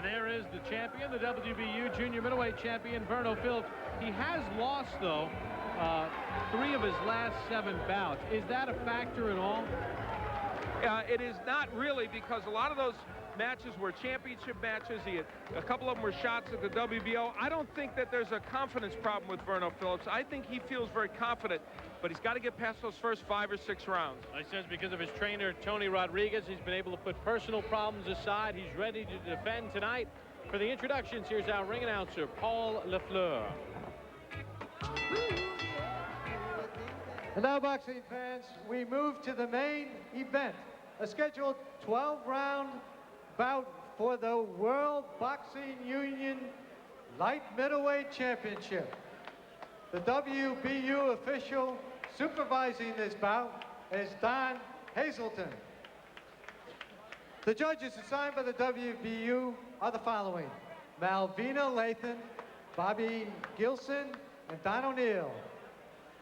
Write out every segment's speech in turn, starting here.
And there is the champion, the WBU junior middleweight champion, Verno Phillips. He has lost, though, 3 of his last 7 bouts. Is that a factor at all? It is not really, because a lot of those matches were championship matches. A couple of them were shots at the WBO. I don't think that there's a confidence problem with Verno Phillips. I think he feels very confident, but he's got to get past those first 5 or 6 rounds. He says because of his trainer, Tony Rodriguez, he's been able to put personal problems aside. He's ready to defend tonight. For the introductions, here's our ring announcer, Paul Lafleur. And now, boxing fans, we move to the main event, a scheduled 12-round bout for the World Boxing Union Light Middleweight Championship. The WBU official supervising this bout is Don Hazelton. The judges assigned by the WBU are the following: Malvina Lathan, Bobby Gilson, and Don O'Neill.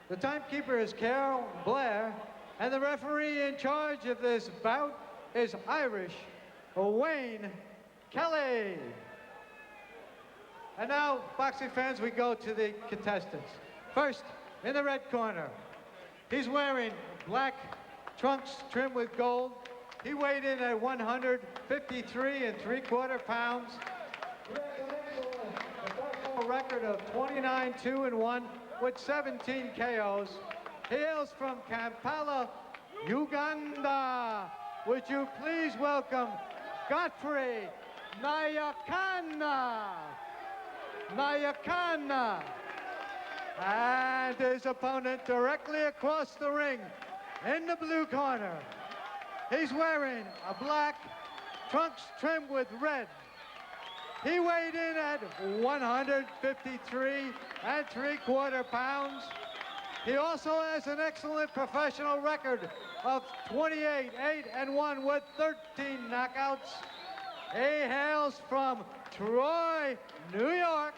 The timekeeper is Carol Blair, and the referee in charge of this bout is Irish Wayne Kelly. And now, boxing fans, we go to the contestants. First, in the red corner, he's wearing black trunks trimmed with gold. He weighed in at 153 3/4 pounds. He has a professional record of 29-2-1 with 17 KOs. He hails from Kampala, Uganda. Would you please welcome Godfrey Nyakana. Nyakana. And his opponent directly across the ring in the blue corner. He's wearing a black trunks trimmed with red. He weighed in at 153 3/4 pounds. He also has an excellent professional record of 28-8-1 with 13 knockouts. He hails from Troy, New York.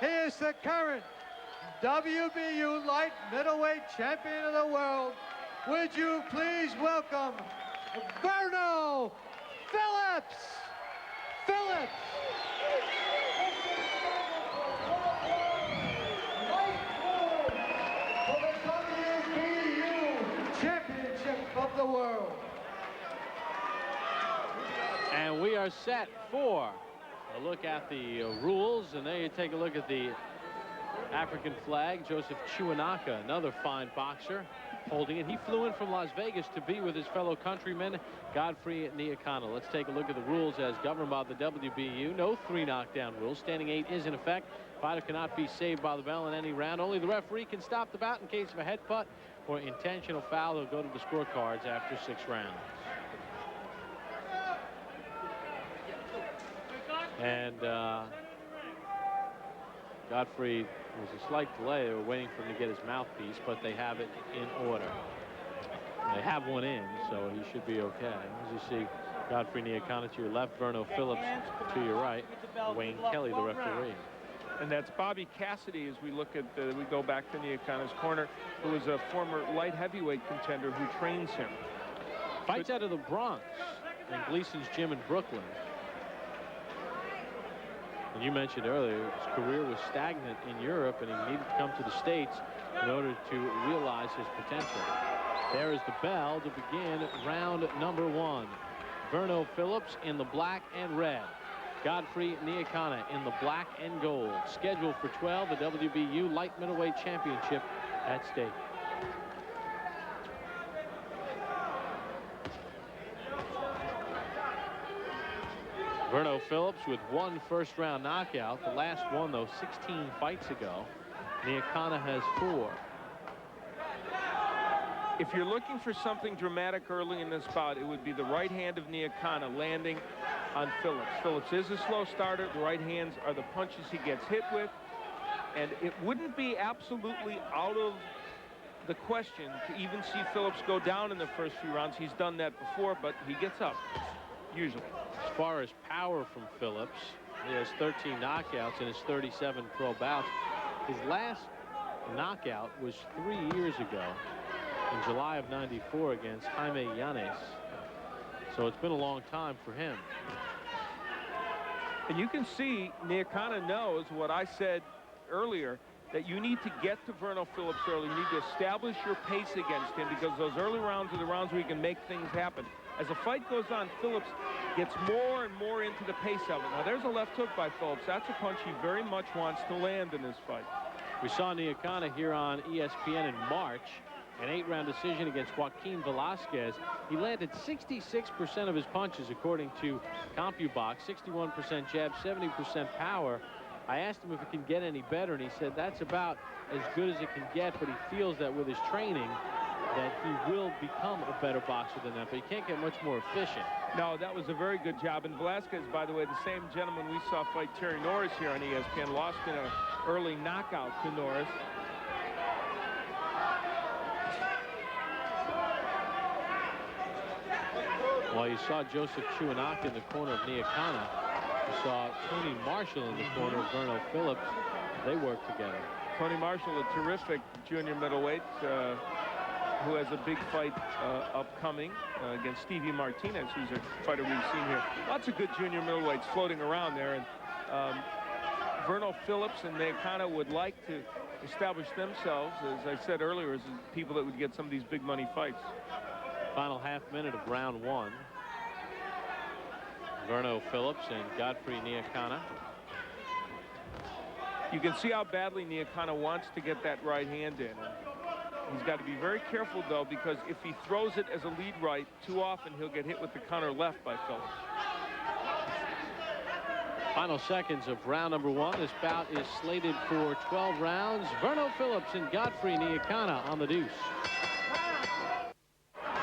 He is the current WBU light middleweight champion of the world. Would you please welcome Verno Phillips. Phillips. For the WBU Championship of the World. And we are set for a look at the rules. And there you take a look at the African flag. Joseph Chuanaka, another fine boxer, holding it. He flew in from Las Vegas to be with his fellow countryman, Godfrey Nyakana. Let's take a look at the rules as governed by the WBU. No 3 knockdown rule. Standing 8 is in effect. Fighter cannot be saved by the bell in any round. Only the referee can stop the bout in case of a head putt or intentional foul. They'll go to the scorecards after 6 rounds. And Godfrey, was a slight delay. They were waiting for him to get his mouthpiece, but they have it in order. They have one in, so he should be okay. As you see, Godfrey Nyakana to your left, Verno Phillips to your right, Wayne Kelly, the referee. And that's Bobby Cassidy, as we look at we go back to Nyakana's corner, who is a former light heavyweight contender who trains him. Fights out of the Bronx in Gleason's gym in Brooklyn. And you mentioned earlier, his career was stagnant in Europe, and he needed to come to the States in order to realize his potential. There is the bell to begin round number 1. Verno Phillips in the black and red. Godfrey Nyakana in the black and gold. Scheduled for 12, the WBU Light Middleweight Championship at stake. Verno Phillips with 1 first-round knockout. The last one, though, 16 fights ago. Nyakana has 4. If you're looking for something dramatic early in this bout, it would be the right hand of Nyakana landing on Phillips. Phillips is a slow starter. The right hands are the punches he gets hit with. And it wouldn't be absolutely out of the question to even see Phillips go down in the first few rounds. He's done that before, but he gets up, usually. As far as power from Phillips, he has 13 knockouts in his 37 pro bouts. His last knockout was 3 years ago in July of '94 against Jaime Yanez. So it's been a long time for him. And you can see Nyakana knows what I said earlier, that you need to get to Verno Phillips early. You need to establish your pace against him, because those early rounds are the rounds where you can make things happen. As the fight goes on, Phillips gets more and more into the pace of it. Now, there's a left hook by Phillips. That's a punch he very much wants to land in this fight. We saw Nyakana here on ESPN in March. An 8-round decision against Joaquin Velasquez. He landed 66% of his punches, according to CompuBox. 61% jab, 70% power. I asked him if it can get any better, and he said that's about as good as it can get, but he feels that with his training that he will become a better boxer than that, but he can't get much more efficient. No, that was a very good job. And Velasquez, by the way, the same gentleman we saw fight Terry Norris here on ESPN, lost in an early knockout to Norris. While you saw Joseph Chuanaka in the corner of Nyakana, you saw Tony Marshall in the corner of Verno Phillips. They work together. Tony Marshall, a terrific junior middleweight who has a big fight upcoming against Stevie Martinez, who's a fighter we've seen here. Lots of good junior middleweights floating around there. And Verno Phillips and Nyakana would like to establish themselves, as I said earlier, as people that would get some of these big money fights. Final half minute of round 1. Verno Phillips and Godfrey Nyakana. You can see how badly Nyakana wants to get that right hand in. He's got to be very careful, though, because if he throws it as a lead right too often, he'll get hit with the counter left by Phillips. Final seconds of round number 1. This bout is slated for 12 rounds. Verno Phillips and Godfrey Nyakana on the deuce.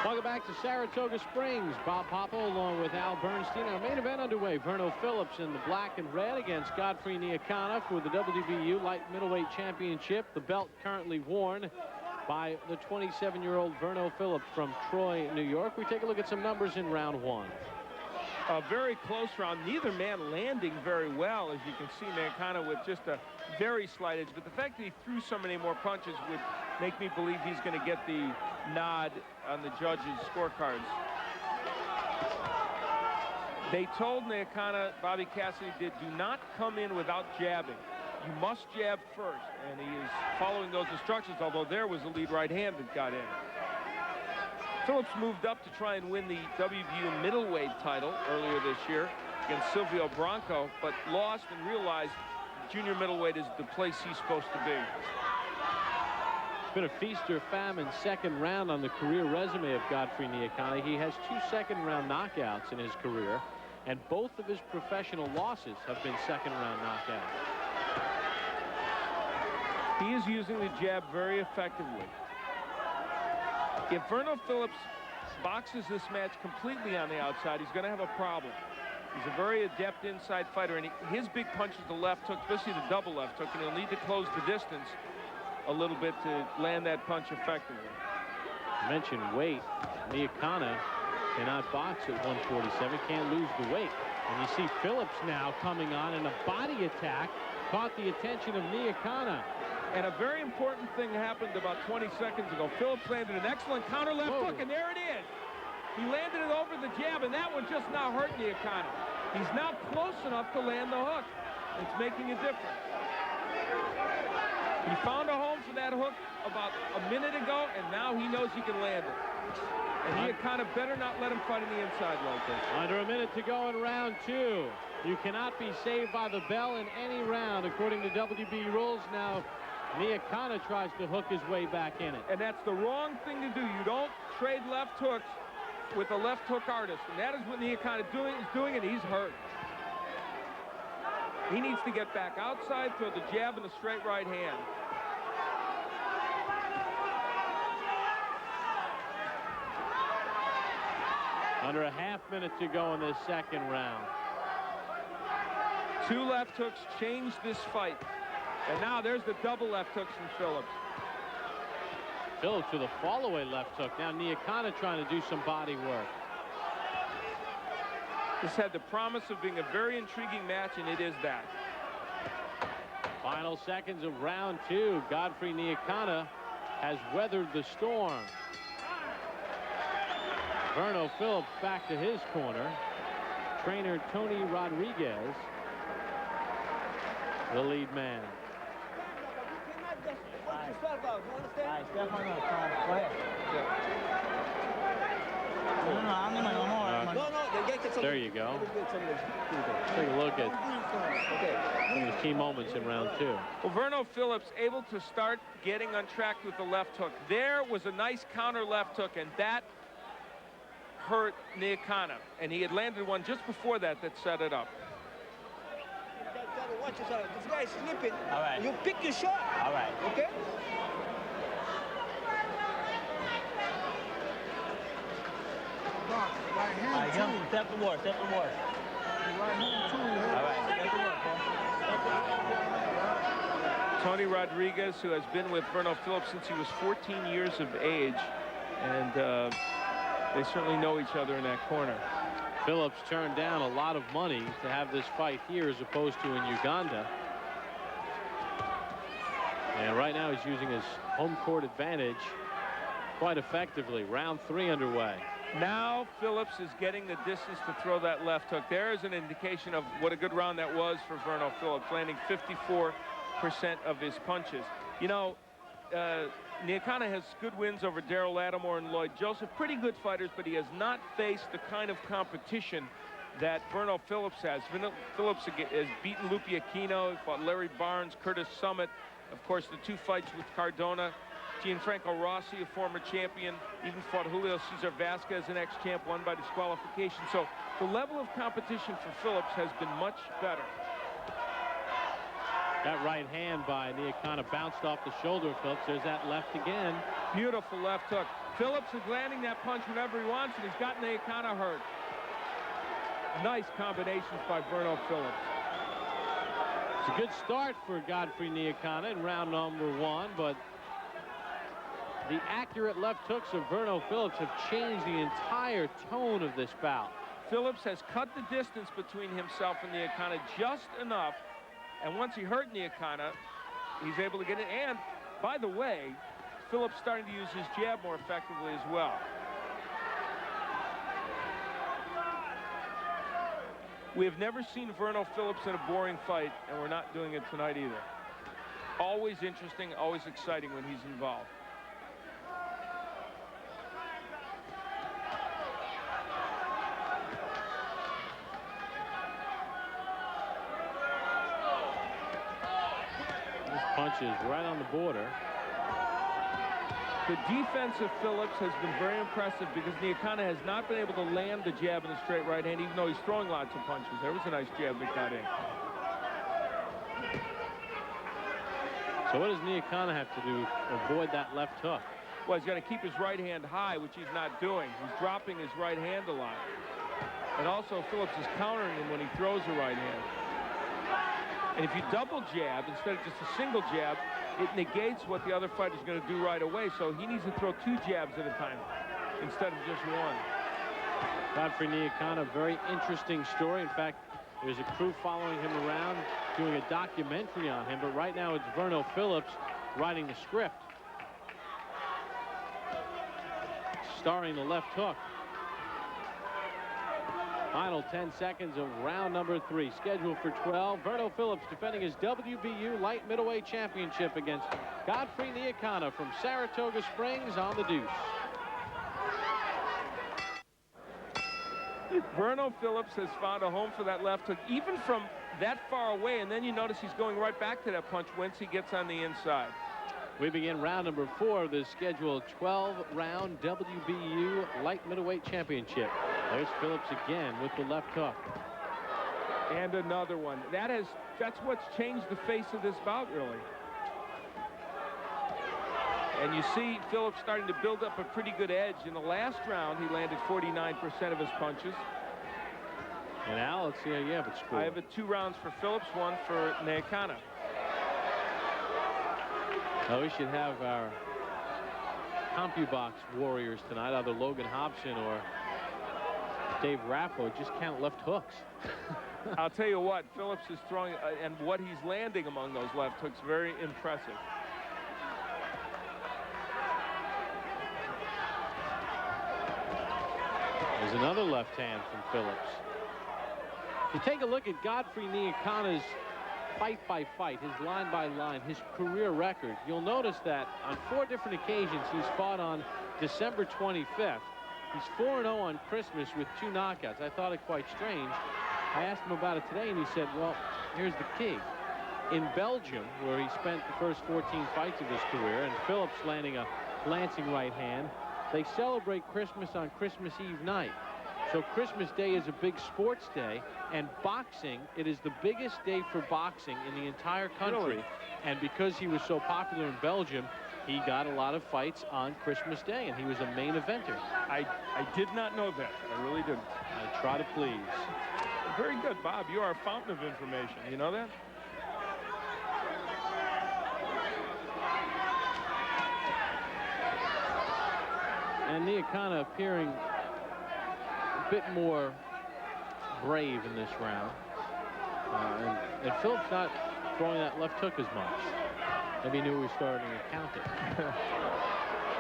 Welcome back to Saratoga Springs. Bob Popple along with Al Bernstein. Our main event underway. Verno Phillips in the black and red against Godfrey Nyakana for the WBU Light Middleweight Championship. The belt currently worn by the 27-year-old Verno Phillips from Troy, New York. We take a look at some numbers in round 1. A very close round. Neither man landing very well, as you can see. Nyakana with just a very slight edge. But the fact that he threw so many more punches would make me believe he's going to get the nod on the judges' scorecards. They told Nyakana, Bobby Cassidy did, do not come in without jabbing. You must jab first. And he is following those instructions, although there was a lead right hand that got in. Phillips moved up to try and win the WBU middleweight title earlier this year against Silvio Branco, but lost and realized junior middleweight is the place he's supposed to be. It's been a feast or famine second round on the career resume of Godfrey Nyakana. He has 2 second-round knockouts in his career, and both of his professional losses have been second-round knockouts. He is using the jab very effectively. If Verno Phillips boxes this match completely on the outside, he's going to have a problem. He's a very adept inside fighter, and his big punch is the left hook, especially the double left hook, and he'll need to close the distance a little bit to land that punch effectively. You mentioned weight. Nyakana cannot box at 147, can't lose the weight. And you see Phillips now coming on, and a body attack caught the attention of Nyakana. And a very important thing happened about 20 seconds ago. Phillips landed an excellent counter left hook, and there it is. He landed it over the jab, and that one just now hurt Nyakana. He's now close enough to land the hook. It's making a difference. He found a home for that hook about a minute ago, and now he knows he can land it. And Nyakana better not let him fight on the inside like this. Under a minute to go in round 2. You cannot be saved by the bell in any round, according to WBU rules. Now, Nyakana tries to hook his way back in it. And that's the wrong thing to do. You don't trade left hooks with a left hook artist. And that is what Nyakana is doing, and he's hurt. He needs to get back outside, throw the jab and the straight right hand. Under a half minute to go in this second round. 2 left hooks changed this fight. And now there's the double left hooks from Phillips. Phillips with a fall-away left hook. Now Nyakana trying to do some body work. This had the promise of being a very intriguing match, and it is that. Final seconds of round 2. Godfrey Nyakana has weathered the storm. Verno Phillips back to his corner. Trainer Tony Rodriguez, the lead man. There you go. Take a look at some of the key moments in round 2. Well, Verno Phillips able to start getting on track with the left hook. There was a nice counter left hook, and that hurt Nyakana. And he had landed one just before that set it up. Watch yourself. This guy is slipping. All right. You pick your shot. All right. Okay? Right hand, All right, too. step forward, step forward. Right hand, too. All right, step forward, Tony Rodriguez, who has been with Verno Phillips since he was 14 years of age, and they certainly know each other in that corner. Phillips turned down a lot of money to have this fight here as opposed to in Uganda. And right now he's using his home court advantage quite effectively. Round 3 underway. Now Phillips is getting the distance to throw that left hook. There is an indication of what a good round that was for Verno Phillips, landing 54% of his punches. You know, Nyakana has good wins over Darrell Lattimore and Lloyd Joseph. Pretty good fighters, but he has not faced the kind of competition that Verno Phillips has. Phillips has beaten Lupe Aquino, fought Larry Barnes, Curtis Summit. Of course, the 2 fights with Cardona. Gianfranco Rossi, a former champion, even fought Julio Cesar Vasquez, an ex-champ, won by disqualification. So the level of competition for Phillips has been much better. That right hand by Nyakana bounced off the shoulder of Phillips. There's that left again. Beautiful left hook. Phillips is landing that punch whenever he wants, and he's got Nyakana hurt. Nice combinations by Verno Phillips. It's a good start for Godfrey Nyakana in round number 1, but the accurate left hooks of Verno Phillips have changed the entire tone of this bout. Phillips has cut the distance between himself and Nyakana just enough, and once he hurt Nyakana, he's able to get it. And, by the way, Phillips starting to use his jab more effectively as well. We have never seen Verno Phillips in a boring fight, and we're not doing it tonight either. Always interesting, always exciting when he's involved. This punch is right on the border. The defense of Phillips has been very impressive because Nyakana has not been able to land the jab in a straight right hand, even though he's throwing lots of punches. There was a nice jab that got in. So what does Nyakana have to do to avoid that left hook? Well, he's got to keep his right hand high, which he's not doing. He's dropping his right hand a lot. And also, Phillips is countering him when he throws the right hand. And if you double jab instead of just a single jab, it negates what the other fighter is going to do right away. So he needs to throw 2 jabs at a time instead of just 1. Godfrey Nyakana, very interesting story. In fact, there's a crew following him around doing a documentary on him, but right now it's Verno Phillips writing the script, starring the left hook. Final 10 seconds of round number 3, scheduled for 12. Verno Phillips defending his WBU light middleweight championship against Godfrey Nyakana from Saratoga Springs on the deuce. Verno Phillips has found a home for that left hook, even from that far away, and then you notice he's going right back to that punch once he gets on the inside. We begin round number 4 of this scheduled 12-round WBU light middleweight championship. There's Phillips again with the left hook. And another one. That's what's changed the face of this bout, really. And you see Phillips starting to build up a pretty good edge. In the last round, he landed 49% of his punches. And Al, let's see how you have it scored. I have it 2 rounds for Phillips, 1 for Nyakana. Oh, we should have our CompuBox warriors tonight, either Logan Hobson or Dave Rappo. Just count left hooks. I'll tell you what, Phillips is throwing, and what he's landing among those left hooks, very impressive. There's another left hand from Phillips. If you take a look at Godfrey Nyakana's fight by fight, his line by line, his career record, you'll notice that on 4 different occasions he's fought on December 25th. He's 4-0 on Christmas with 2 knockouts. I thought it quite strange. I asked him about it today, and he said, well, here's the key. In Belgium, where he spent the first 14 fights of his career, and Phillips landing a lancing right hand, they celebrate Christmas on Christmas Eve night. So Christmas Day is a big sports day, and boxing, it is the biggest day for boxing in the entire country. Really? And because he was so popular in Belgium, he got a lot of fights on Christmas Day, and he was a main eventer. I did not know that. I really didn't. I try to please. Very good, Bob. You are a fountain of information. You know that? And Nyakana appearing a bit more brave in this round. And Phillips not throwing that left hook as much. Maybe he knew he was starting to count it.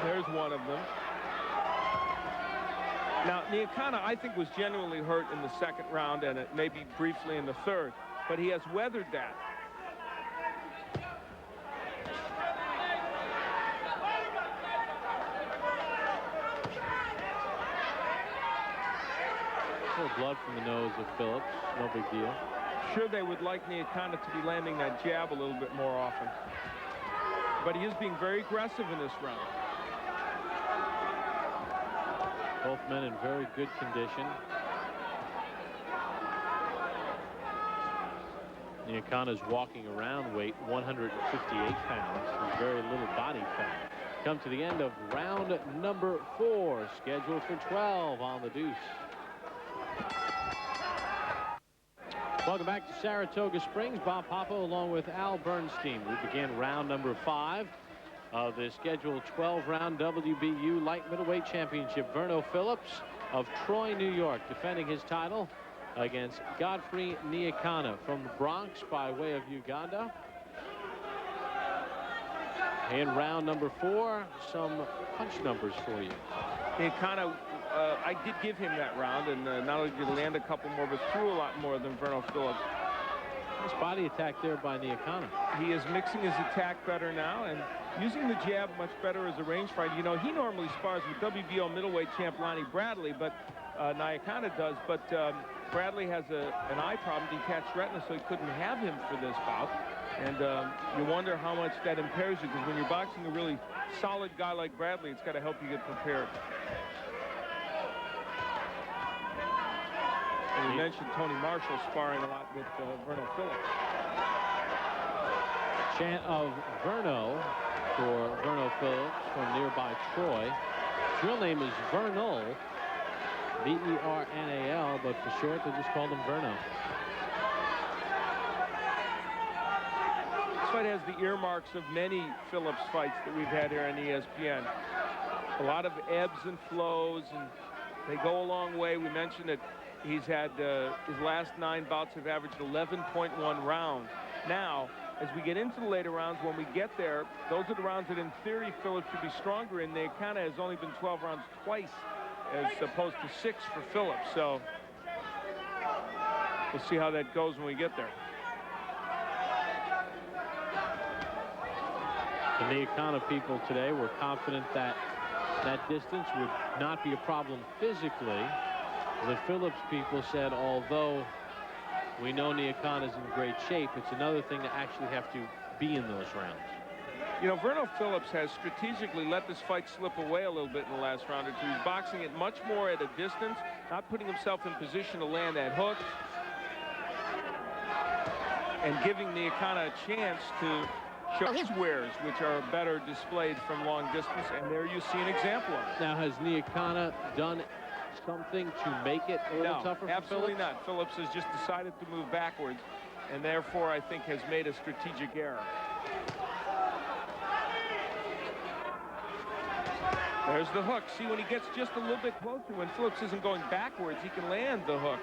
There's one of them. Now, Nyakana, I think, was genuinely hurt in the 2nd round and maybe briefly in the 3rd, but he has weathered that. A little blood from the nose of Phillips. No big deal. Sure, they would like Nyakana to be landing that jab a little bit more often. But he is being very aggressive in this round. Both men in very good condition. Nyakana's walking around weight 158 pounds. With very little body fat. Come to the end of round number 4, scheduled for 12 on the Deuce. Welcome back to Saratoga Springs. Bob Papa along with Al Bernstein. We begin round number 5 of the scheduled 12-round WBU light middleweight championship. Verno Phillips of Troy, New York, defending his title against Godfrey Nyakana from the Bronx by way of Uganda. In round number 4, some punch numbers for you. Nyakana, I did give him that round, and not only did he land a couple more, but threw a lot more than Verno Phillips. Nice body attack there by Nyakana. He is mixing his attack better now and using the jab much better as a range fighter. You know, he normally spars with WBO middleweight champ Lonnie Bradley, but Nyakana does. But Bradley has an eye problem, detached retina, so he couldn't have him for this bout. And you wonder how much that impairs you, because when you're boxing a really solid guy like Bradley, it's got to help you get prepared. And you mentioned Tony Marshall sparring a lot with Verno Phillips. Chant of Verno for Verno Phillips from nearby Troy. His real name is Vernal, V-E-R-N-A-L, but for short they just called him Verno. This fight has the earmarks of many Phillips fights that we've had here on ESPN. A lot of ebbs and flows, and they go a long way. We mentioned that he's had his last 9 bouts have averaged 11.1 rounds. Now, as we get into the later rounds, when we get there, those are the rounds that in theory Phillips should be stronger in. Nyakana has only been 12 rounds twice as opposed to 6 for Phillips. So we'll see how that goes when we get there. The Nyakana people today were confident that that distance would not be a problem physically. The Phillips people said, although we know Nyakana's in great shape, it's another thing to actually have to be in those rounds. You know, Verno Phillips has strategically let this fight slip away a little bit in the last round or two. He's boxing it much more at a distance, not putting himself in position to land that hook, and giving Nyakana a chance to show his wares, which are better displayed from long distance, and there you see an example of it. Now, has Nyakana done something to make it a little tougher for absolutely Phillips? not. Phillips has just decided to move backwards, and therefore I think has made a strategic error. There's the hook. See, when he gets just a little bit closer, when Phillips isn't going backwards, he can land the hook.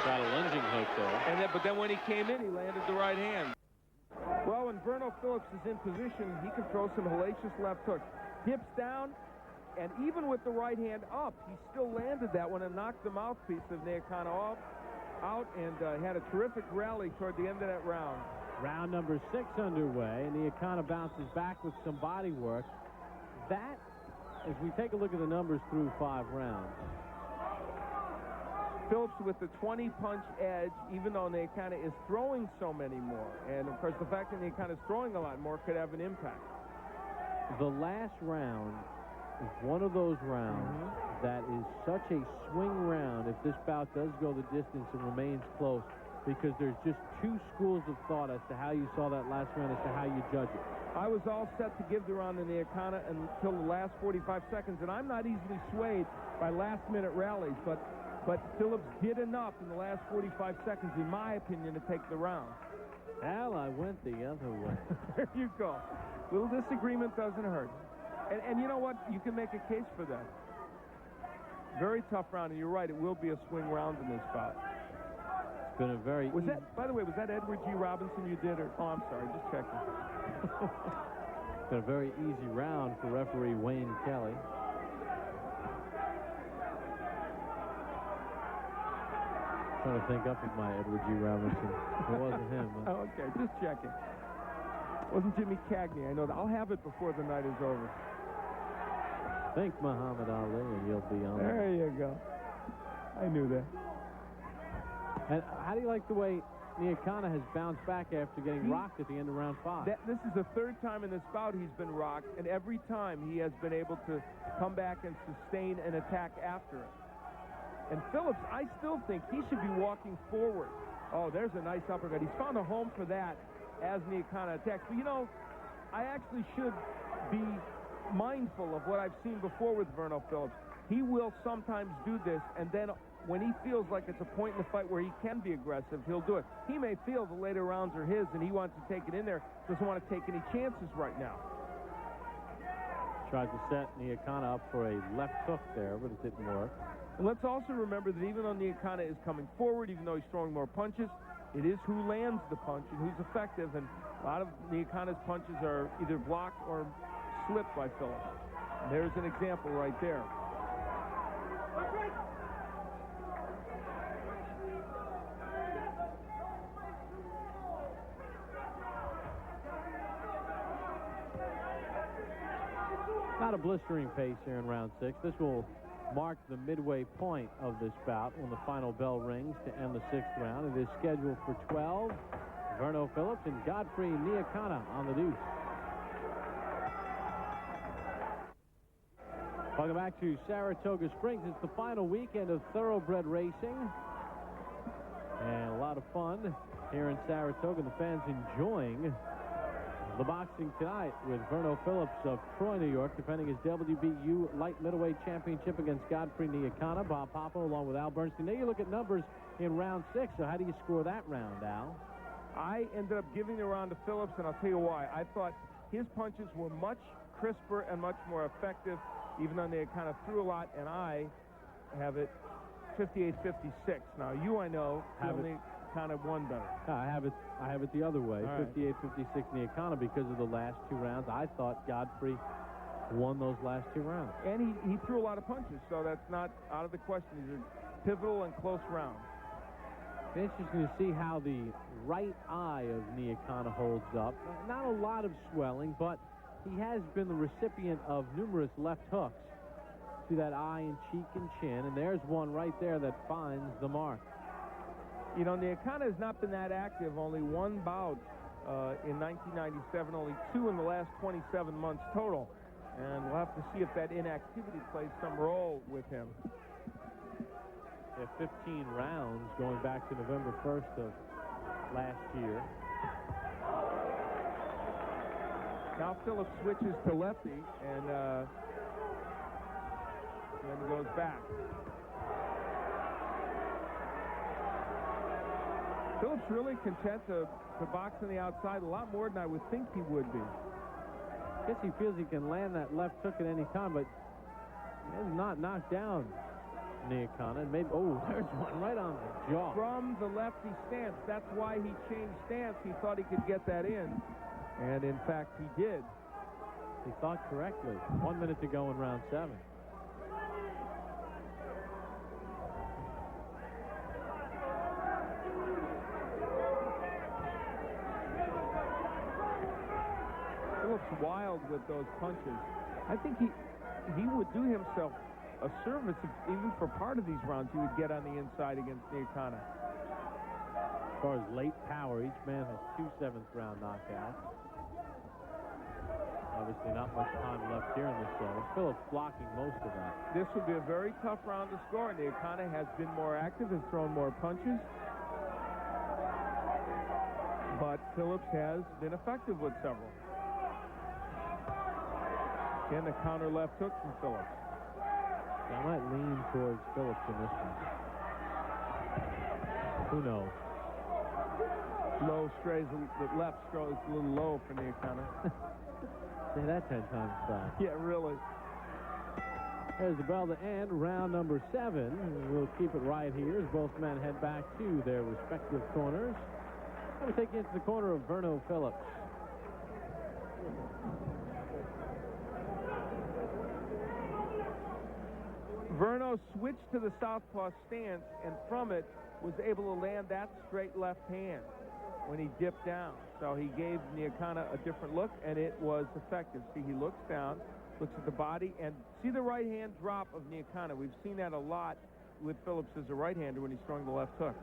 Got a lunging hook there. But then when he came in, he landed the right hand. Well, when Verno Phillips is in position, he can throw some hellacious left hooks. Dips down, And even with the right hand up, he still landed that one and knocked the mouthpiece of Nyakana out and had a terrific rally toward the end of that round. Round number 6 underway. Nyakana bounces back with some body work. That, as we take a look at the numbers through 5 rounds. Phillips with the 20-punch edge, even though Nyakana is throwing so many more. And, of course, the fact that Nyakana is throwing a lot more could have an impact. The last round is one of those rounds that is such a swing round if this bout does go the distance and remains close, because there's just 2 schools of thought as to how you saw that last round, as to how you judge it. I was all set to give the round to Nyakana until the last 45 seconds, and I'm not easily swayed by last-minute rallies, but Phillips did enough in the last 45 seconds, in my opinion, to take the round. Al, I went the other way. There you go. Little disagreement doesn't hurt. And you know what? You can make a case for that. Very tough round, and you're right, it will be a swing round in this bout. It's been a very Was that, by the way, was that Edward G. Robinson you did? Or, oh, I'm sorry, just checking. It's been a very easy round for referee Wayne Kelly. Trying to think up with my Edward G. Robinson. It wasn't him. Oh, okay, just checking. Wasn't Jimmy Cagney. I know that. I'll have it before the night is over. Think Muhammad Ali and you'll be on. There you go. I knew that. And how do you like the way Nyakana has bounced back after getting rocked at the end of round 5? This is the 3rd time in this bout he's been rocked, and every time he has been able to come back and sustain an attack after it. And Phillips, I still think he should be walking forward. Oh, there's a nice uppercut. He's found a home for that as Nyakana attacks. But, you know, I actually should be mindful of what I've seen before with Verno Phillips. He will sometimes do this, and then when he feels like it's a point in the fight where he can be aggressive, he'll do it. He may feel the later rounds are his, and he wants to take it in there. Doesn't want to take any chances right now. Tried to set Nyakana up for a left hook there, but it didn't work. And let's also remember that even though Nyakana is coming forward, even though he's throwing more punches, it is who lands the punch and who's effective. And a lot of Nyakana's punches are either blocked or slipped by Phillips. And there's an example right there. Not a blistering pace here in round 6. This will mark the midway point of this bout when the final bell rings to end the 6th round. It is scheduled for 12. Verno Phillips and Godfrey Nyakana on the deuce. Welcome back to Saratoga Springs. It's the final weekend of thoroughbred racing. And a lot of fun here in Saratoga. The fans enjoying the boxing tonight with Verno Phillips of Troy, New York, defending his WBU light middleweight championship against Godfrey Nyakana. Bob Papa along with Al Bernstein. Now you look at numbers in round 6. So how do you score that round, Al? I ended up giving the round to Phillips, and I'll tell you why. I thought his punches were much crisper and much more effective, even though they kind of threw a lot, and I have it 58-56. Now, you, I know, only kind of won better. I have it the other way, 58-56 Nyakana, because of the last 2 rounds. I thought Godfrey won those last 2 rounds. And he threw a lot of punches, so that's not out of the question. These are pivotal and close rounds. It's interesting to see how the right eye of Nyakana holds up. Not a lot of swelling, but he has been the recipient of numerous left hooks to that eye and cheek and chin, and there's one right there that finds the mark. You know, Nyakana has not been that active. Only 1 bout in 1997, only 2 in the last 27 months total. And we'll have to see if that inactivity plays some role with him. 15 rounds going back to November 1st of last year. Now Phillips switches to lefty and then goes back. Phillips really content to box on the outside a lot more than I would think he would be. I guess he feels he can land that left hook at any time, but he has not knocked down Nyakana. And maybe, oh, there's one right on the jaw. From the lefty stance. That's why he changed stance. He thought he could get that in. And, in fact, he did. He thought correctly. 1 minute to go in round 7. Phillips wild with those punches. I think he would do himself a service if, even for part of these rounds, he would get on the inside against Nyakana. As far as late power, each man has 2 7th-round knockouts. Obviously not much time left here in this show. Phillips blocking most of that. This would be a very tough round to score. Nyakana has been more active, has thrown more punches. But Phillips has been effective with several. Again, the counter left hook from Phillips. I might lean towards Phillips in this one. Who knows? Low strays, the left stroke is a little low for Nyakana. Say that 10 times fast. Yeah, really. There's the bell to end round number 7. We'll keep it right here as both men head back to their respective corners. I'm going to take you into the corner of Verno Phillips. Verno switched to the southpaw stance, and from it was able to land that straight left hand when he dipped down. So he gave Nyakana a different look, and it was effective. See, he looks down, looks at the body, and see the right hand drop of Nyakana. We've seen that a lot with Phillips as a right-hander when he's throwing the left hook.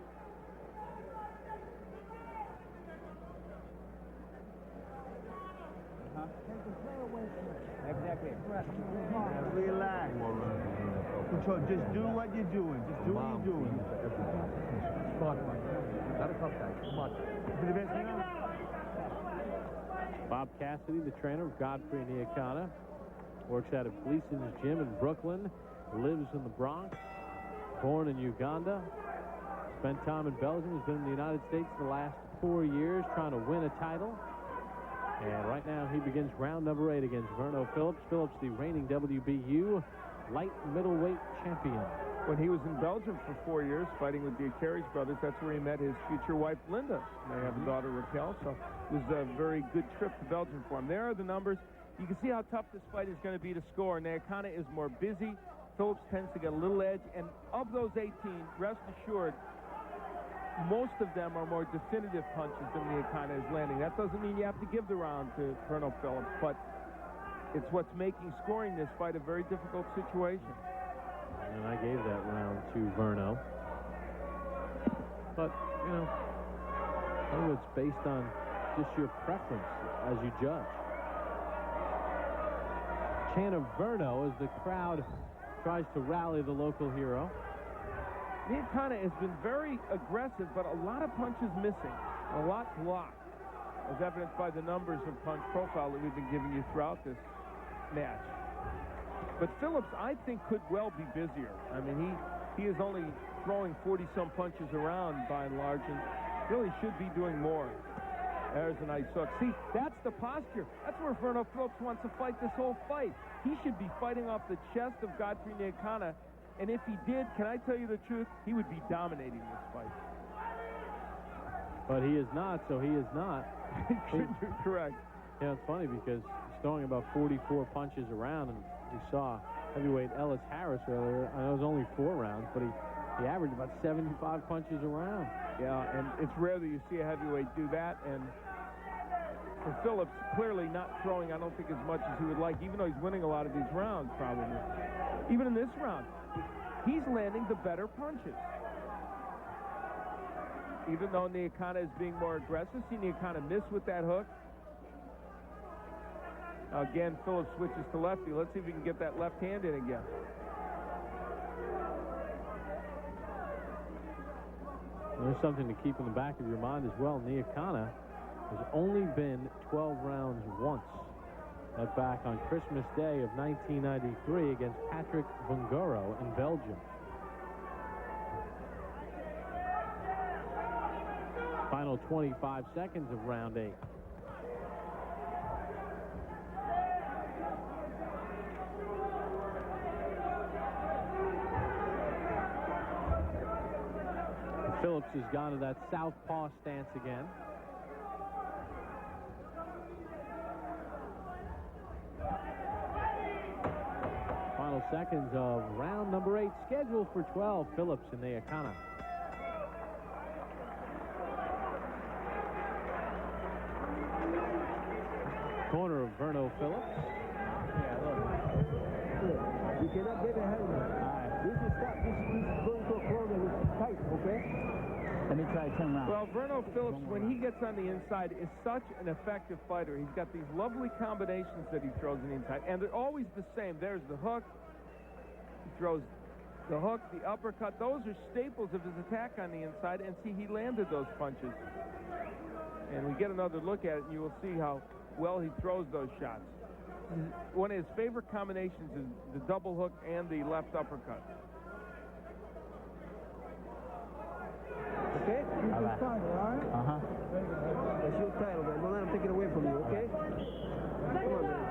Exactly. Relax. Control. Just do what you're doing. Just do what you're doing. Smart one. Not a tough guy. Smart. Bob Cassidy, the trainer of Godfrey and Nyakana, works out of Gleason's gym in Brooklyn, lives in the Bronx, born in Uganda, spent time in Belgium, has been in the United States the last 4 years trying to win a title. And right now he begins round number 8 against Verno Phillips. Phillips, the reigning WBU light middleweight champion. When he was in Belgium for 4 years fighting with the Carey's brothers, that's where he met his future wife, Linda. They have a daughter, Raquel, so it was a very good trip to Belgium for him. There are the numbers. You can see how tough this fight is going to be to score. Nyakana is more busy. Phillips tends to get a little edge, and of those 18, rest assured, most of them are more definitive punches than Nyakana is landing. That doesn't mean you have to give the round to Verno Phillips, but it's what's making scoring this fight a very difficult situation. And I gave that round to Verno. But, you know, I think it's based on just your preference as you judge. Chant of Verno as the crowd tries to rally the local hero. Nyakana has been very aggressive, but a lot of punches missing, a lot blocked, as evidenced by the numbers of punch profile that we've been giving you throughout this match. But Phillips, I think, could well be busier. I mean, he is only throwing 40-some punches around by and large, and really should be doing more. There's a nice hook. See, that's the posture. That's where Verno Phillips wants to fight this whole fight. He should be fighting off the chest of Godfrey Nyakana. And if he did, can I tell you the truth? He would be dominating this fight. But he is not, so he is not. You're correct. Yeah, it's funny because he's throwing about 44 punches around, and you saw heavyweight Ellis Harris earlier. I know it was only 4 rounds, but he averaged about 75 punches around. Yeah, and it's rare that you see a heavyweight do that. And for Phillips, clearly not throwing, I don't think, as much as he would like, even though he's winning a lot of these rounds, probably. Even in this round, he's landing the better punches. Even though Nyakana is being more aggressive, see Nyakana miss with that hook. Now again, Phillips switches to lefty. Let's see if we can get that left hand in again. There's something to keep in the back of your mind as well. Nyakana has only been 12 rounds once. That back on Christmas Day of 1993 against Patrick Vungaro in Belgium. Final 25 seconds of round 8. Phillips has gone to that southpaw stance again. seconds of round number 8, scheduled for 12. Phillips and Nyakana. Corner of Verno Phillips. You cannot get ahead of him. This is stop. This is going to a corner which is tight, okay? Let me try 10 rounds. Well, Verno Phillips, when he gets on the inside, is such an effective fighter. He's got these lovely combinations that he throws on the inside, and they're always the same. There's the hook. He throws the hook, the uppercut. Those are staples of his attack on the inside, and see, he landed those punches. And we get another look at it, and you will see how well he throws those shots. One of his favorite combinations is the double hook and the left uppercut. Okay? All right. Uh-huh. That's your title, man. Don't let him take it away from you, okay? Come on, man.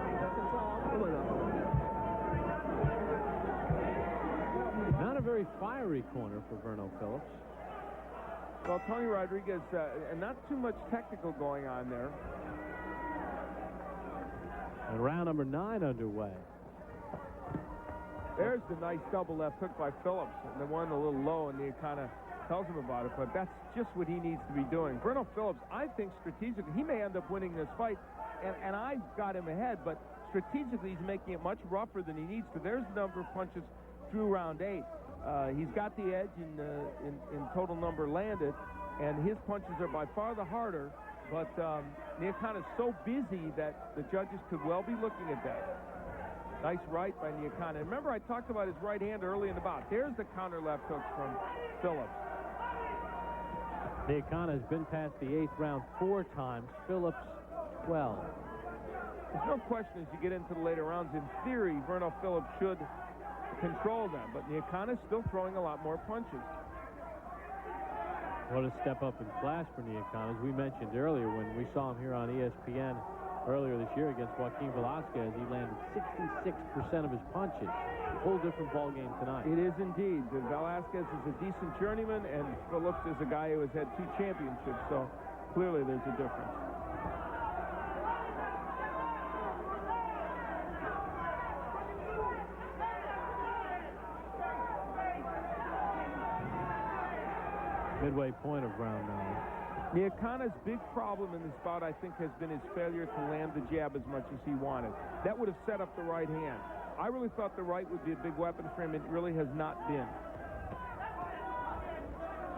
Come on now. Not a very fiery corner for Verno Phillips. Well, Tony Rodriguez, and not too much technical going on there. And round number 9 underway. There's the nice double left hook by Phillips, and the one a little low, and he kind of tells him about it, but that's just what he needs to be doing. Verno Phillips, I think strategically, he may end up winning this fight, and I got him ahead, but strategically he's making it much rougher than he needs to. There's the number of punches through round 8. He's got the edge in total number landed, and his punches are by far the harder, but Nyakana is so busy that the judges could well be looking at that. Nice right by Nyakana. Remember, I talked about his right hand early in the bout. There's the counter left hook from Phillips. Nyakana has been past the 8th round 4 times. Phillips 12. There's no question as you get into the later rounds, in theory, Verno Phillips should control them, but Nyakana is still throwing a lot more punches. What a step up in class for Nyakana. As we mentioned earlier, when we saw him here on ESPN earlier this year against Joaquin Velasquez, he landed 66% of his punches. A whole different ball game tonight. It is indeed. Velasquez is a decent journeyman, and Phillips is a guy who has had 2 championships, so clearly there's a difference. Midway point of round 9. Nyakana's big problem in this bout, I think, has been his failure to land the jab as much as he wanted. That would have set up the right hand. I really thought the right would be a big weapon for him. It really has not been.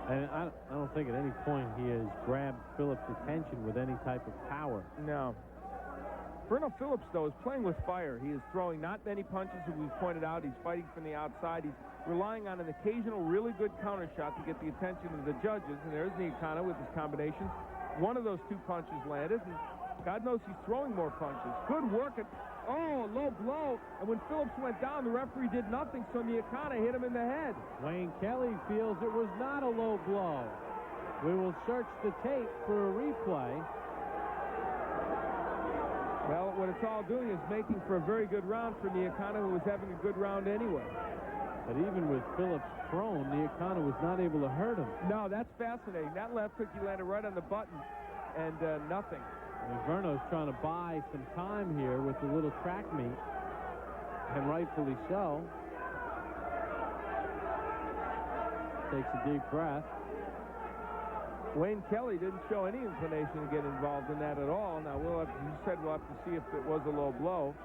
And I don't think at any point he has grabbed Phillips' attention with any type of power. No. Verno Phillips, though, is playing with fire. He is throwing not many punches, as we've pointed out. He's fighting from the outside. He's relying on an occasional really good counter shot to get the attention of the judges. And there's Nyakana with his combination. One of those 2 punches landed, and God knows he's throwing more punches. Good work at, a low blow. And when Phillips went down, the referee did nothing, so Nyakana hit him in the head. Wayne Kelly feels it was not a low blow. We will search the tape for a replay. Well, what it's all doing is making for a very good round for Nyakana, who was having a good round anyway. But even with Phillips prone, Nyakana was not able to hurt him. No, that's fascinating. That left hook, he landed right on the button, and nothing. And Verno's trying to buy some time here with the little track meet, and rightfully so. Takes a deep breath. Wayne Kelly didn't show any inclination to get involved in that at all. Now, we'll have to see if it was a low blow.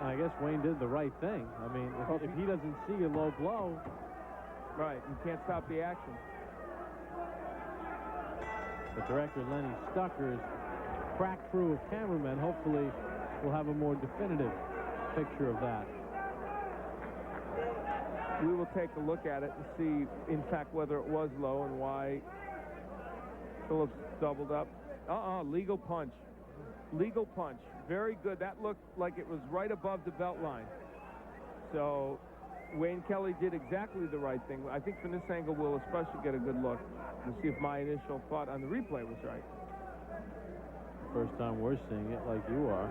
I guess Wayne did the right thing. I mean, if he doesn't see a low blow. Right, you can't stop the action. But director Lenny Stucker's crack crew of cameramen hopefully will have a more definitive picture of that. We will take a look at it and see, in fact, whether it was low and why Phillips doubled up. Legal punch. Legal punch. Very good. That looked like it was right above the belt line. So Wayne Kelly did exactly the right thing. I think from this angle we'll especially get a good look and see if my initial thought on the replay was right. First time we're seeing it like you are.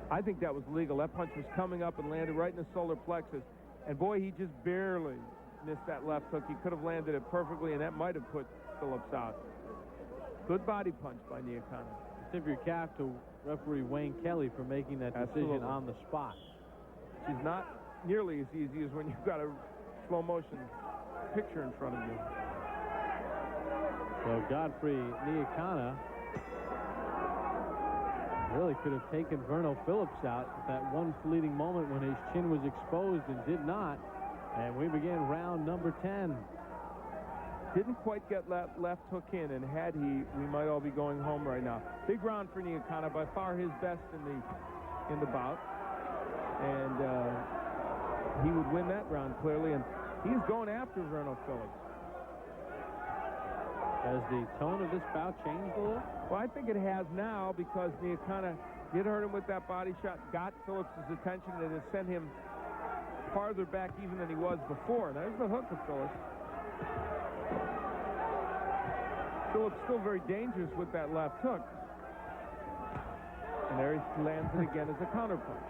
I think that was legal. That punch was coming up and landed right in the solar plexus. And boy, he just barely missed that left hook. He could have landed it perfectly, and that might have put Phillips out. Good body punch by Nyakana. Tip your cap to referee Wayne Kelly for making that decision on the spot. which is not nearly as easy as when you've got a slow motion picture in front of you. So Godfrey Nyakana really could have taken Verno Phillips out at that one fleeting moment when his chin was exposed and did not. And we begin round number 10. Didn't quite get that left hook in, and had he, we might all be going home right now. Big round for Nyakana, by far his best in the bout. And he would win that round clearly, and he's going after Verno Phillips. Has the tone of this bout changed a little? Well, I think it has now, because Nyakana did hurt him with that body shot, got Phillips' attention, and has sent him farther back even than he was before. There's the hook of Phillips. Phillips still very dangerous with that left hook. And there he lands it again as a counterpunch.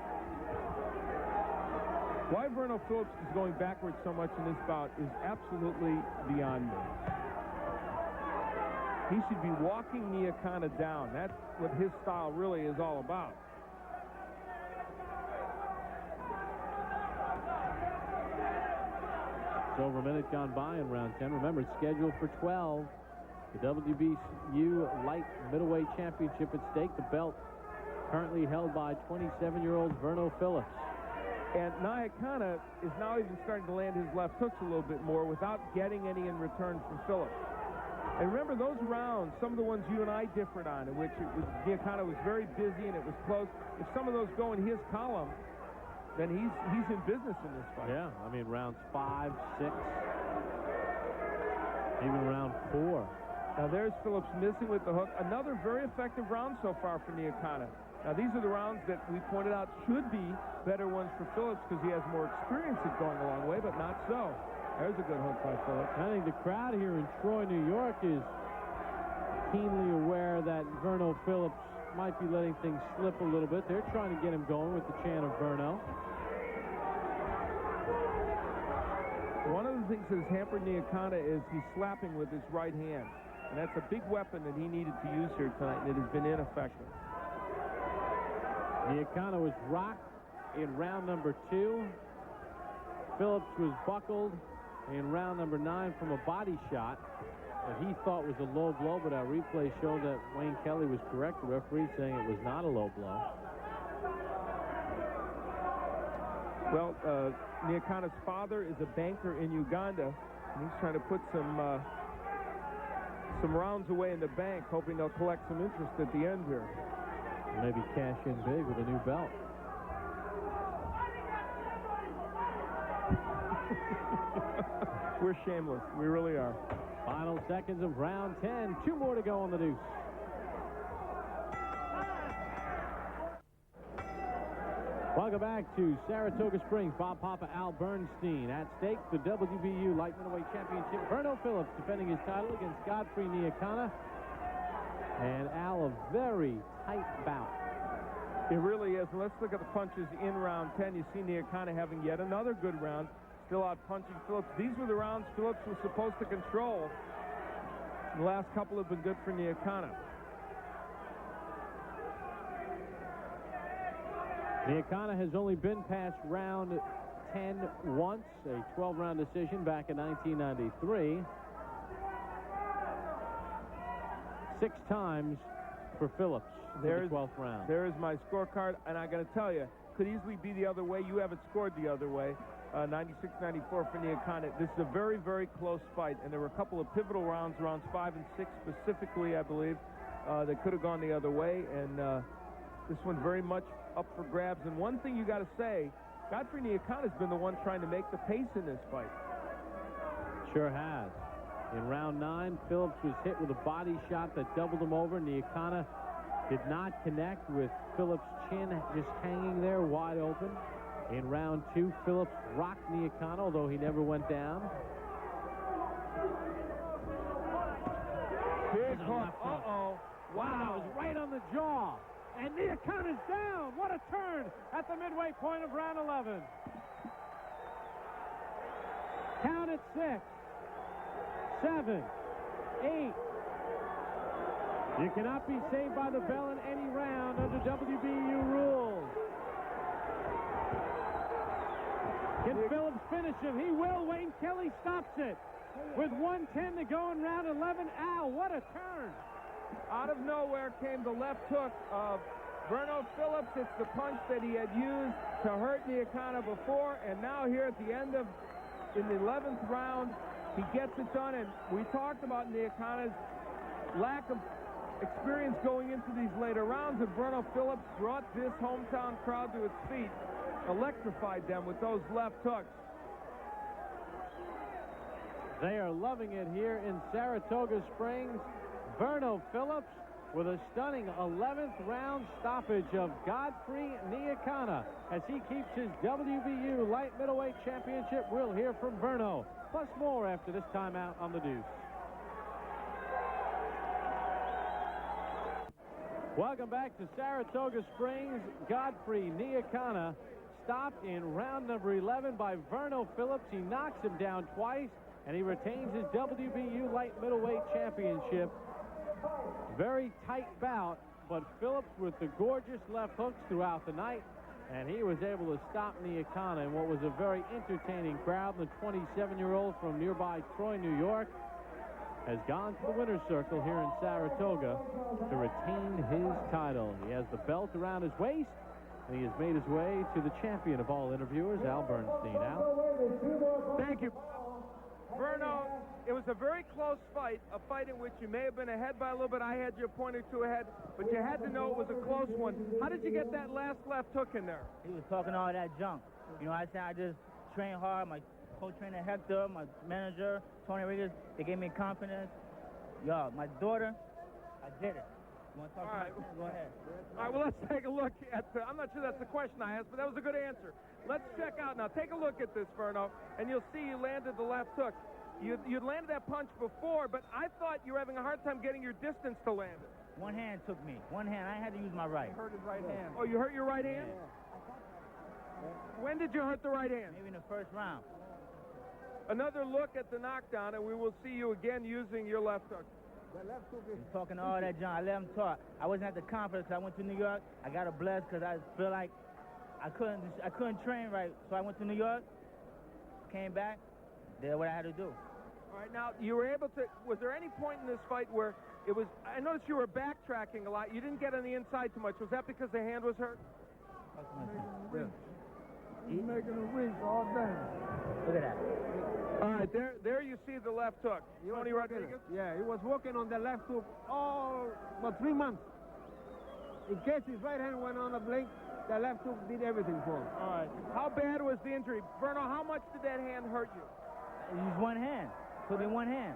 Why Verno Phillips is going backwards so much in this bout is absolutely beyond me. He should be walking Nyakana down. That's what his style really is all about. It's over a minute gone by in round 10. Remember, it's scheduled for 12. The WBU Light Middleweight Championship at stake. The belt currently held by 27-year-old Verno Phillips. And Nyakana is now even starting to land his left hooks a little bit more without getting any in return from Phillips. And remember, those rounds, some of the ones you and I differed on, in which Nyakana was very busy and it was close. If some of those go in his column, then he's in business in this fight. Yeah, I mean, rounds 5, 6, even round 4. Now there's Phillips missing with the hook. Another very effective round so far for Nyakana. Now these are the rounds that we pointed out should be better ones for Phillips because he has more experience at going a long way, but not so. There's a good hook by Phillips. I think the crowd here in Troy, New York is keenly aware that Verno Phillips might be letting things slip a little bit. They're trying to get him going with the chant of Verno. One of the things that has hampered Nyakana is he's slapping with his right hand. And that's a big weapon that he needed to use here tonight, and it has been ineffective. Nyakana was rocked in round number 2. Phillips was buckled in round number 9 from a body shot that he thought was a low blow, but our replay showed that Wayne Kelly was correct. The referee saying it was not a low blow. Well, Nyakana's father is a banker in Uganda, and he's trying to put some rounds away in the bank, hoping they'll collect some interest at the end here. Maybe cash in big with a new belt. We're shameless. We really are. Final seconds of round 10. 2 more to go on the deuce. Welcome back to Saratoga Springs. Bob Papa, Al Bernstein. At stake, the WBU Light Middleweight Championship. Verno Phillips defending his title against Godfrey Nyakana. And Al, a very tight bout. It really is. And let's look at the punches in round 10. You see Nyakana having yet another good round. Still out punching Phillips. These were the rounds Phillips was supposed to control. The last couple have been good for Nyakana. Nyakana has only been past round 10 once, a 12-round decision back in 1993. 6 times for Phillips in the 12th round. There is my scorecard, and I got to tell you, could easily be the other way. You have it scored the other way. 96-94 for Nyakana. This is a very, very close fight, and there were a couple of pivotal rounds 5 and 6 specifically, I believe, that could have gone the other way, and this one very much up for grabs. And one thing you got to say, Godfrey Nyakana has been the one trying to make the pace in this fight. Sure has. In round 9, Phillips was hit with a body shot that doubled him over. Nyakana did not connect, with Phillips' chin just hanging there wide open. In round 2, Phillips rocked Nyakana, although he never went down. Big hook. Uh-oh. Wow, it was right on the jaw. And Nyakana's down. What a turn at the midway point of round 11. Count at 6, 7, 8. You cannot be saved by the bell in any round under WBU rules. Can Phillips finish him? He will. Wayne Kelly stops it. With 1:10 to go in round 11. Ow, what a turn. Out of nowhere came the left hook of Verno Phillips. It's the punch that he had used to hurt Nyakana before, and now here at the end of, in the 11th round, he gets it done. And we talked about Nyakana's lack of experience going into these later rounds, and Verno Phillips brought this hometown crowd to its feet, electrified them with those left hooks. They are loving it here in Saratoga Springs. Verno Phillips with a stunning 11th round stoppage of Godfrey Nyakana as he keeps his WBU light middleweight championship. We'll hear from Verno, plus more after this timeout on the Deuce. Welcome back to Saratoga Springs. Godfrey Nyakana stopped in round number 11 by Verno Phillips. He knocks him down twice, and he retains his WBU light middleweight championship. Very tight bout, but Phillips with the gorgeous left hooks throughout the night, and he was able to stop Nyakana in what was a very entertaining crowd. The 27-year-old from nearby Troy, New York, has gone to the winner's circle here in Saratoga to retain his title. He has the belt around his waist, and he has made his way to the champion of all interviewers, Al Bernstein. Al? Thank you. Verno, it was a very close fight, a fight in which you may have been ahead by a little bit. I had you a point or two ahead, but you had to know it was a close one. How did you get that last left hook in there? He was talking all that junk. You know, I said I just train hard. My co-trainer Hector, my manager, Tony Rodriguez, they gave me confidence. Yo, my daughter, I did it. You want to talk about it? Go ahead. All right, well, let's take a look at I'm not sure that's the question I asked, but that was a good answer. Let's check out now. Take a look at this, Verno, and you'll see you landed the left hook. You'd landed that punch before, but I thought you were having a hard time getting your distance to land it. One hand took me. One hand. I had to use my right. Hurt his right hand. Oh, you hurt your right hand? When did you hurt the right hand? Maybe in the first round. Another look at the knockdown, and we will see you again using your left hook. He's talking all that junk. I let him talk. I wasn't at the conference because I went to New York. I got a bless because I feel like I couldn't train right. So I went to New York, came back, did what I had to do. All right, now you were able to, was there any point in this fight where it was, I noticed you were backtracking a lot. You didn't get on the inside too much. Was that because the hand was hurt? He's making a reach all day. Look at that. All right, there you see the left hook. Tony Rodriguez? Yeah, he was working on the left hook all about 3 months. In case his right hand went on a blink, the left hook did everything for him. All right. How bad was the injury? Verno, how much did that hand hurt you? I used one hand. Put in one hand.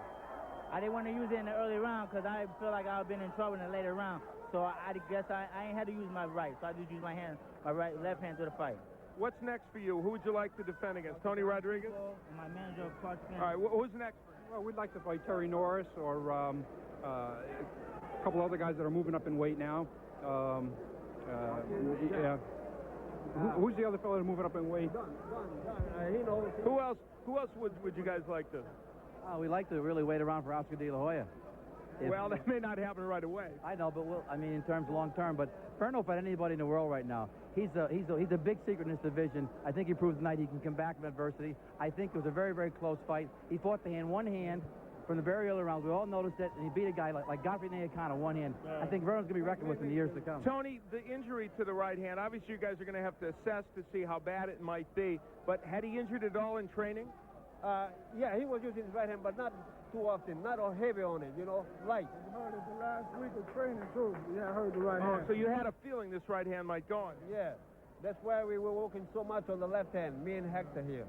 I didn't want to use it in the early round because I feel like I would have been in trouble in the later round. So I guess I ain't had to use my right. So I just used my hand, left hand to the fight. What's next for you? Who would you like to defend against? Tony Rodriguez? And my manager, Clark. All right, who's next? Well, we'd like to fight Terry Norris or a couple other guys that are moving up in weight now. Yeah. Who's the other fellow that's moving up in weight? Who else would you guys like to? We like to really wait around for Oscar De La Hoya. Well, that may not happen right away. I know, but I mean, in terms of long term. But Verno fight anybody in the world right now. He's a big secret in this division. I think he proved tonight he can come back from adversity. I think it was a very, very close fight. He fought the hand one hand from the very early rounds. We all noticed it, and he beat a guy like Godfrey Nyakana one hand. I think Verno's going to be reckoned with in the years to come. Tony, the injury to the right hand, obviously you guys are going to have to assess to see how bad it might be. But had he injured at all in training? Yeah, he was using his right hand, but not too often, not all heavy on it, you know, light. You heard it the last week of training, too. Yeah, I heard the right hand. So you had a feeling this right hand might go on? Yeah, that's why we were working so much on the left hand, me and Hector here.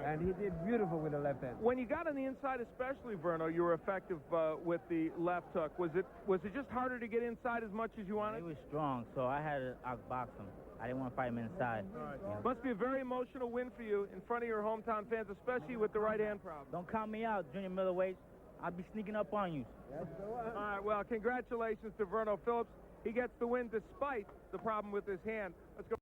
And he did beautiful with the left hand. When you got on the inside, especially, Verno, you were effective with the left hook. Was it just harder to get inside as much as you wanted? He was strong, so I had to outbox him. I didn't want to fight him inside. Right. You know? Must be a very emotional win for you in front of your hometown fans, especially with the right hand problem. Don't count me out, junior middleweight. I'll be sneaking up on you. All right, well, congratulations to Verno Phillips. He gets the win despite the problem with his hand. Let's go.